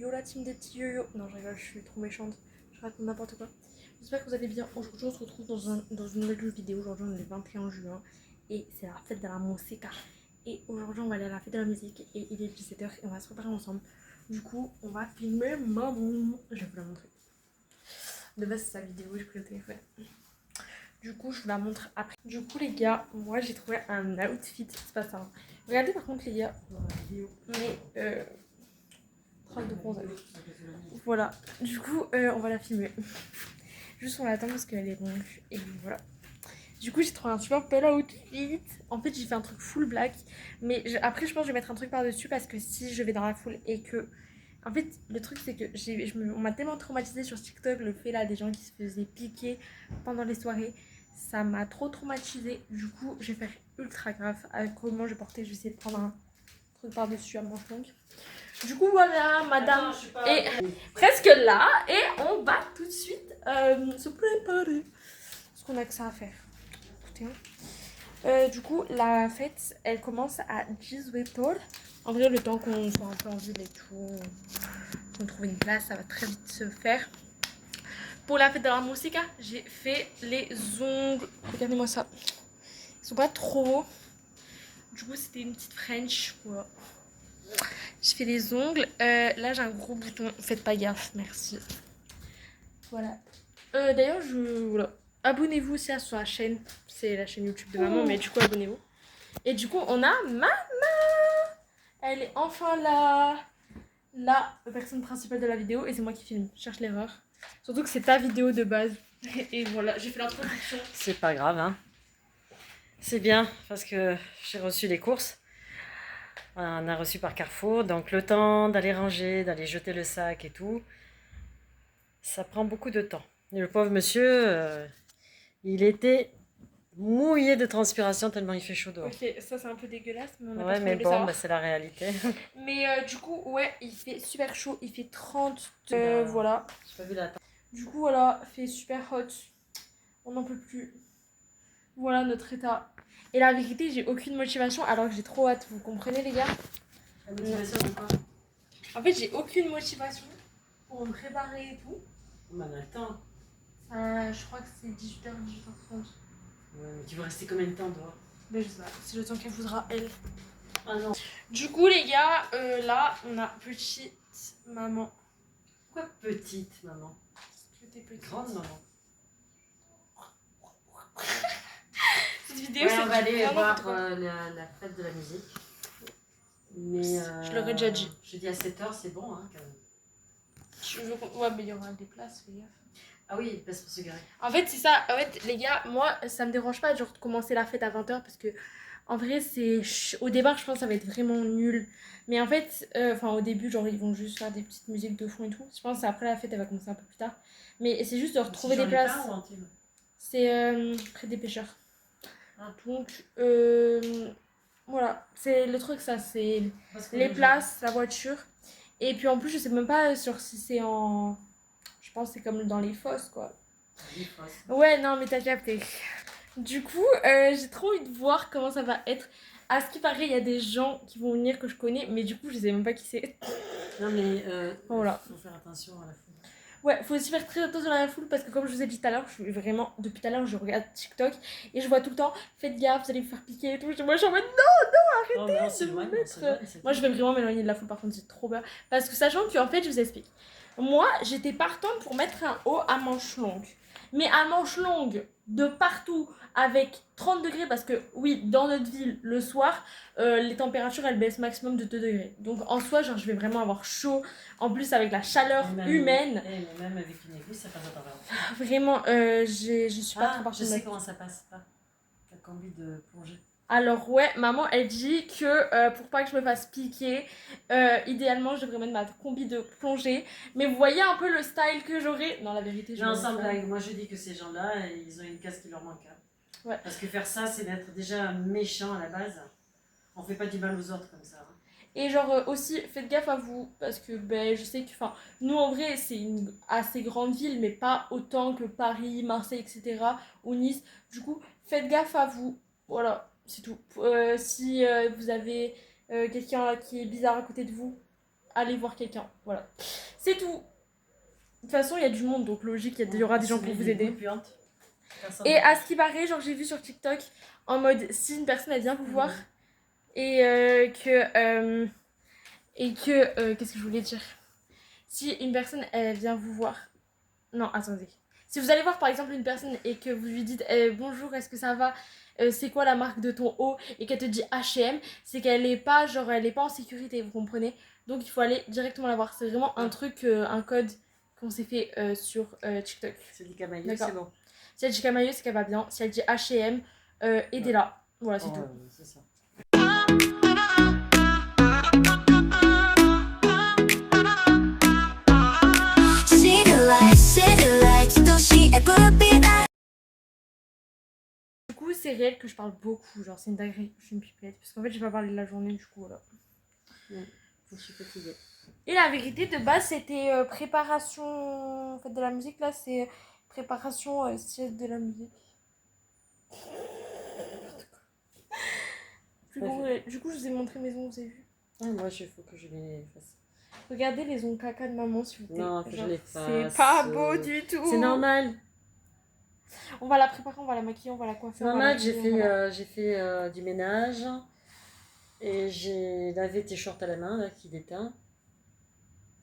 Yo la team des petits yo-yo. Non, je rigole, je suis trop méchante. Je raconte n'importe quoi. J'espère que vous allez bien. Aujourd'hui, on se retrouve dans une nouvelle vidéo. Aujourd'hui, on est le 21 juin. Et c'est la fête de la musique. Et aujourd'hui, on va aller à la fête de la musique. Et il est 17h et on va se préparer ensemble. Du coup, on va filmer maman. Je vais vous la montrer. De base, c'est sa vidéo, j'ai pris le téléphone. Du coup, je vous la montre après. Du coup, les gars, moi j'ai trouvé un outfit. C'est pas ça. Hein. Regardez par contre, les gars. Mais trace de bronzage. Voilà. Du coup, on va la filmer. Juste on l'attend parce qu'elle est ronde. Et voilà. Du coup, j'ai trouvé un super bel outfit. En fait, j'ai fait un truc full black. Mais après, je pense que je vais mettre un truc par-dessus parce que si je vais dans la foule et que. En fait, le truc, c'est que on m'a tellement traumatisé sur TikTok le fait là des gens qui se faisaient piquer pendant les soirées. Ça m'a trop traumatisé. Du coup, je vais faire ultra grave. Avec comment je vais porter, je vais essayer de prendre un truc par-dessus à manche longue. Du coup, voilà, madame est presque là. Et on va tout de suite se préparer. Parce qu'on a que ça à faire. Écoutez, hein. Du coup, la fête, elle commence à 18h. En vrai, le temps qu'on soit un peu en ville et tout, qu'on trouve une place, ça va très vite se faire. Pour la fête de la musique, j'ai fait les ongles. Regardez-moi ça. Ils sont pas trop. Du coup, c'était une petite French. Voilà. Je fais les ongles. Là, j'ai un gros bouton. Faites pas gaffe, merci. Voilà. D'ailleurs, voilà. Abonnez-vous aussi à sa chaîne. C'est la chaîne YouTube de maman, mais du coup, abonnez-vous. Et du coup, on a maman. Elle est enfin là. La personne principale de la vidéo. Et c'est moi qui filme. Je cherche l'erreur. Surtout que c'est ta vidéo de base. Et voilà, j'ai fait l'introduction. C'est pas grave, hein. C'est bien parce que j'ai reçu les courses. On a reçu par Carrefour. Donc le temps d'aller ranger, d'aller jeter le sac et tout, ça prend beaucoup de temps. Et le pauvre monsieur, il était mouillé de transpiration tellement il fait chaud dehors. Ok, ça c'est un peu dégueulasse, mais on a Ouais, pas mais trop bon, bah, c'est la réalité. Mais du coup, ouais, il fait super chaud, il fait 30, voilà. J'ai pas vu la temps. Du coup, voilà, fait super hot. On n'en peut plus. Voilà notre état. Et la vérité, j'ai aucune motivation alors que j'ai trop hâte. Vous comprenez, les gars? La motivation de quoi? En fait, j'ai aucune motivation pour me préparer et tout. On a le temps. Je crois que c'est 18h, 18h30. Ouais, mais tu veux rester combien de temps dehors? Mais je sais pas, c'est le temps qu'elle voudra, elle. Ah non. Du coup, les gars, là, on a petite maman. Quoi petite maman? Parce que t'es petite. Grande maman. Cette vidéo, Ouais, c'est on va aller voir quoi. la fête de la musique. Mais je l'aurais déjà dit. Je dis à 7h, c'est bon, hein, quand même. Ouais, mais il y aura des places, fais gaffe. Ah oui, il passe pour se garer. En fait, c'est ça. En fait, les gars, moi, ça me dérange pas genre, de commencer la fête à 20h parce que, en vrai, c'est. Au départ, je pense que ça va être vraiment nul. Mais en fait, au début, genre, ils vont juste faire des petites musiques de fond et tout. Je pense qu'après la fête, elle va commencer un peu plus tard. Mais c'est juste de retrouver des places. C'est près des pêcheurs. Ah. Donc, voilà. C'est le truc, ça, c'est les places, la voiture. Et puis en plus, je sais même pas sur si c'est en. Je pense que c'est comme dans les fosses, quoi. Les fosses. Ouais, non, mais t'as capté. Du coup, j'ai trop envie de voir comment ça va être. À ce qui paraît, il y a des gens qui vont venir que je connais, mais du coup, je sais même pas qui c'est. Non, mais voilà. Faut faire attention à la foule. Ouais, faut aussi faire très attention à la foule parce que, comme je vous ai dit tout à l'heure, je suis vraiment. Depuis tout à l'heure, je regarde TikTok et je vois tout le temps, faites gaffe, vous allez vous faire piquer et tout. Moi, je suis en mode non, arrêtez de me mettre. Moi, je vais vraiment m'éloigner de la foule, par contre, j'ai trop peur. Parce que, sachant que, en fait, je vous explique. Moi, j'étais partante pour mettre un haut à manches longues. Mais à manches longues, de partout, avec 30 degrés, parce que oui, dans notre ville, le soir, les températures, elles baissent maximum de 2 degrés. Donc en soi, genre, je vais vraiment avoir chaud, en plus avec la chaleur humaine. Mais même avec une église, ça passe à travers. Vraiment, je suis pas trop partie. Je sais comment ça passe, pas la combi de plongée. Alors ouais, maman elle dit que pour pas que je me fasse piquer, idéalement je devrais mettre ma combi de plongée. Mais vous voyez un peu le style que j'aurai. Non, la vérité, je non, sans blague, moi je dis que ces gens-là, ils ont une case qui leur manque. Ouais. Parce que faire ça, c'est d'être déjà méchant à la base. On fait pas du mal aux autres comme ça. Hein. Et genre aussi, faites gaffe à vous, parce que ben, je sais que, nous en vrai, c'est une assez grande ville, mais pas autant que Paris, Marseille, etc. ou Nice. Du coup, faites gaffe à vous. Voilà. C'est tout. Si vous avez quelqu'un qui est bizarre à côté de vous, aller voir quelqu'un. Voilà. C'est tout. De toute façon, il y a du monde, donc logique, il y aura des gens pour vous aider. Et à ce qui paraît, genre j'ai vu sur TikTok en mode si une personne elle vient vous voir et qu'est-ce que je voulais dire? Si une personne elle vient vous voir. Non, attendez. Si vous allez voir par exemple une personne et que vous lui dites bonjour, est-ce que ça va? C'est quoi la marque de ton haut? Et qu'elle te dit H&M, c'est qu'elle est pas genre elle est pas en sécurité, vous comprenez? Donc il faut aller directement la voir. C'est vraiment un truc, un code qu'on s'est fait sur TikTok. C'est dit Camailleux, c'est bon. Si elle dit Camailleux, c'est qu'elle va bien. Si elle dit H&M, aidez-la. Voilà, c'est tout. C'est ça. Du coup, c'est réel que je parle beaucoup. Genre, c'est une dinguerie. Je suis une pipelette. Parce qu'en fait, j'ai pas parlé de la journée, du coup, voilà. Ouais, je suis fatiguée. Et la vérité, de base, c'était préparation. En fait, de la musique, là, c'est préparation sieste de la musique. Du coup, je vous ai montré mes ongles, vous avez vu? Ah, moi, il faut que je les fasse. Regardez les ongles caca de maman, s'il vous plaît. Non, faut que je les fasse. C'est pas beau du tout. C'est normal. On va la préparer, on va la maquiller, on va la coiffer. C'est normal, j'ai fait du ménage. Et j'ai lavé tes shorts à la main, là, qui déteint.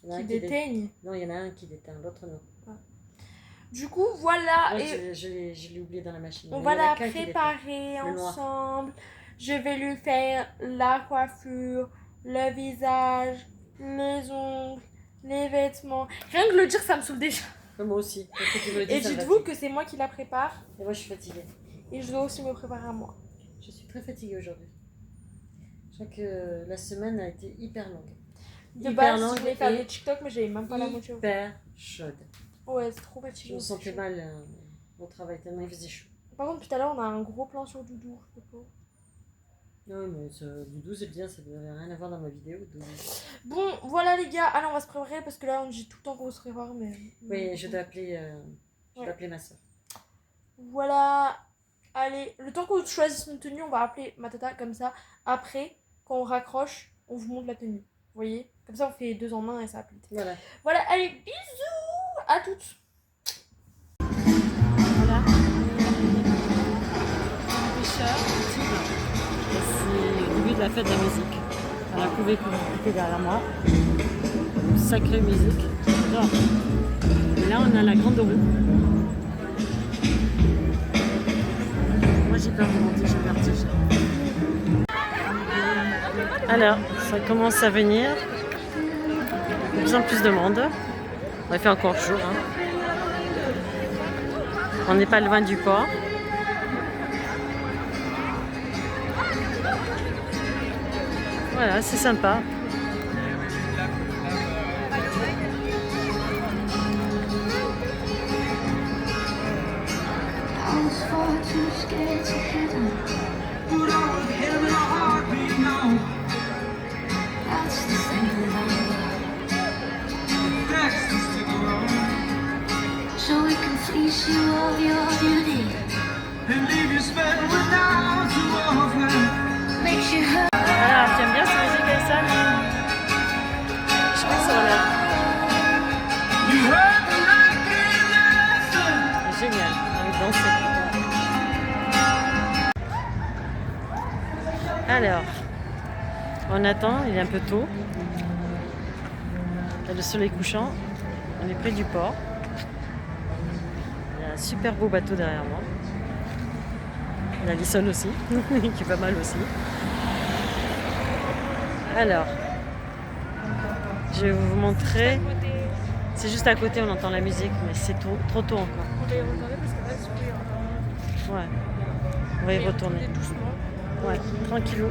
Qui déteigne? Non, il y en a un qui déteint, l'autre non. Ah. Du coup, voilà. Ouais, et je l'ai oublié dans la machine. on va la préparer ensemble. Je vais lui faire la coiffure, le visage, les ongles, les vêtements. Rien que le dire, ça me saoule déjà. Moi aussi. Et dites-vous que c'est moi qui la prépare. Et moi, je suis fatiguée. Et je dois aussi me préparer à moi. Je suis très fatiguée aujourd'hui. Je crois que la semaine a été hyper longue. De base, je voulais faire des TikTok, mais j'avais même pas la moitié. Hyper chaude. Ouais, c'est trop fatigué. Je me sentais mal au travail tellement il faisait chaud. Par contre, tout à l'heure, on a un gros plan sur Doudou. Non, mais Doudou, c'est bien, ça n'avait rien à voir dans ma vidéo. Doudou. Bon, voilà les gars. Allez, on va se préparer parce que là, on dit tout le temps qu'on se prépare. Mais... Oui, je dois appeler, appeler ma soeur. Voilà. Allez, le temps qu'on choisisse une tenue, on va appeler ma tata comme ça. Après, quand on raccroche, on vous montre la tenue. Vous voyez? Comme ça, on fait 2 en 1 et ça applique. Voilà. Voilà, allez, bisous à toutes. Voilà. C'est le début de la fête de la musique. Alors, vous pouvez écouter derrière moi. Une sacrée musique. J'adore. Et là, on a la grande roue. Moi, j'ai peur de monter, j'ai le vertige. Alors, ça commence à venir. De plus en plus de monde. On a fait encore jour. Hein. On n'est pas loin du port. Voilà, c'est sympa. So we can fleece you of your beauty and leave you spent without you over. Makes you hurt. Alors, tu aimes bien cette musique, Aïssa? Je crois que ça va là. C'est génial, on va danser. Alors, on attend, il est un peu tôt. Il y a le soleil couchant, on est près du port. Il y a un super beau bateau derrière moi. Il y a Alison aussi, qui est pas mal aussi. Alors, je vais vous montrer. C'est juste à côté, on entend la musique, mais c'est trop tôt encore. On va y retourner parce que là, c'est plus. Ouais, on va y retourner. Doucement. Ouais, tranquillou.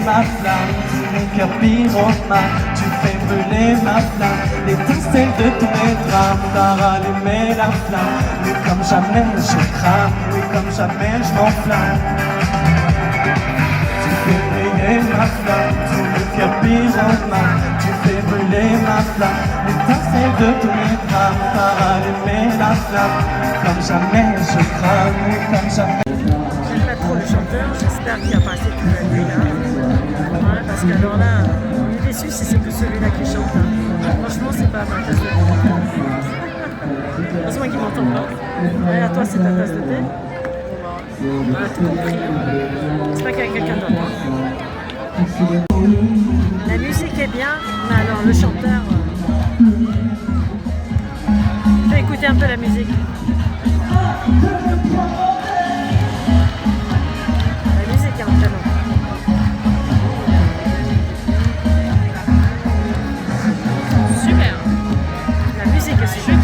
Ma flamme, mon cœur pyromane, tu fais brûler ma flamme, l'étincelle de tous mes drames, t'as rallumé la flamme, mais comme jamais je crame, oui comme jamais je m'enflamme. Tu brûler ma flamme. Tu me fais pyromane, tu fais brûler ma flamme. L'étincelle de tous mes drames, par allumer la flamme. Comme jamais je crame, comme jamais. J'aime pas trop le chanteur, j'espère qu'il a pas assez de lui là. Ouais, parce que alors là, on est déçus si c'est que celui-là qui chante. Hein. Franchement, c'est pas ma tasse de thé. Heureusement qu'il m'entend pas. Ouais, à toi, c'est ta tasse de thé. On a tout compris. J'espère qu'il y a quelqu'un d'autre. Hein. La musique est bien, mais alors le chanteur. Je vais écouter un peu la musique. La musique est entraînante. Super. La musique est super.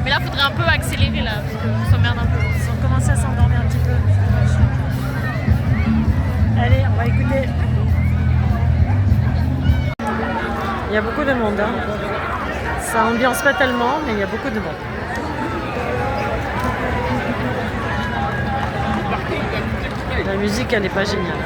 Mais là, faudrait un peu accélérer là, parce qu'on s'emmerde un peu. Ils ont commencé à s'endormir un petit peu. Allez, on va écouter. Il y a beaucoup de monde. Hein. Ça ambiance pas tellement, mais il y a beaucoup de monde. La musique, elle n'est pas géniale.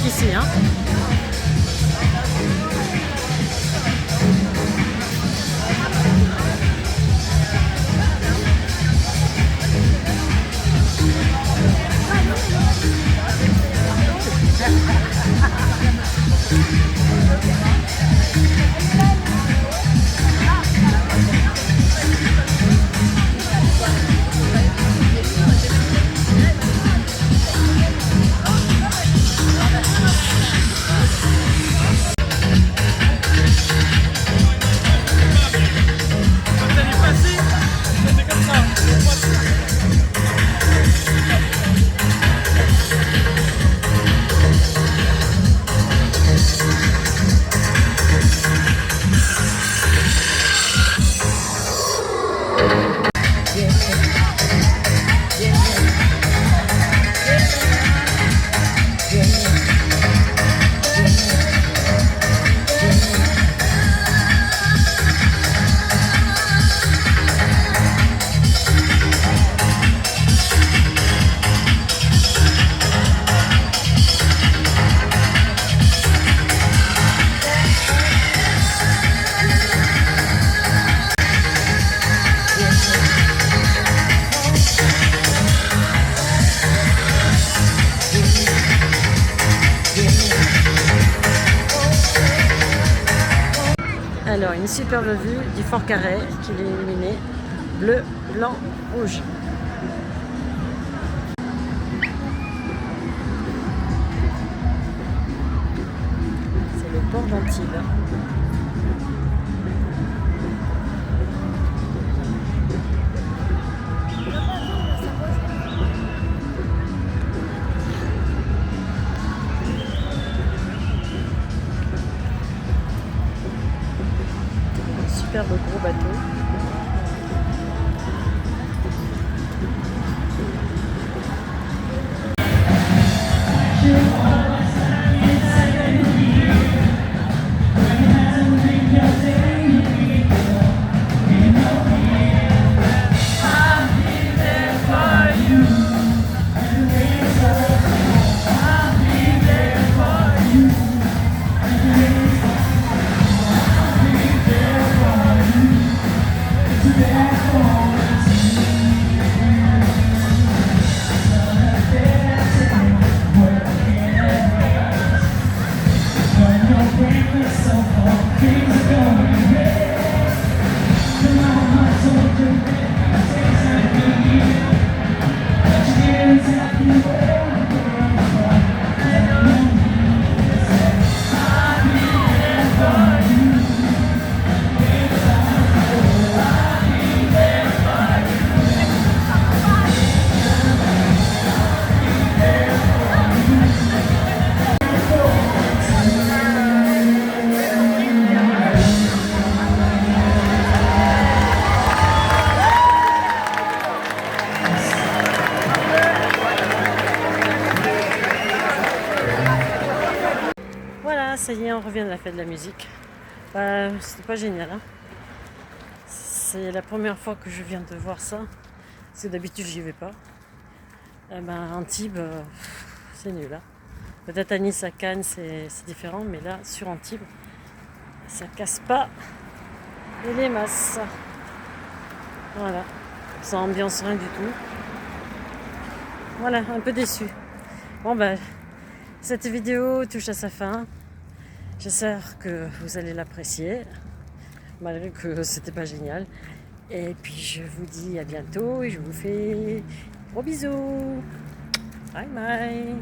ici. Hein. Alors, une superbe vue du Fort Carré qui est illuminé bleu, blanc, rouge. C'est le port d'Antibes. Superbe gros bateau. Ça y est, on revient de la fête de la musique. C'était pas génial. Hein. C'est la première fois que je viens de voir ça. Parce que d'habitude, j'y vais pas. Antibes, c'est nul. Hein. Peut-être à Nice, à Cannes, c'est différent. Mais là, sur Antibes, ça casse pas les masses. Voilà. Sans ambiance, rien du tout. Voilà, un peu déçu. Bon, cette vidéo touche à sa fin. J'espère que vous allez l'apprécier, malgré que c'était pas génial. Et puis je vous dis à bientôt et je vous fais gros bisous. Bye bye.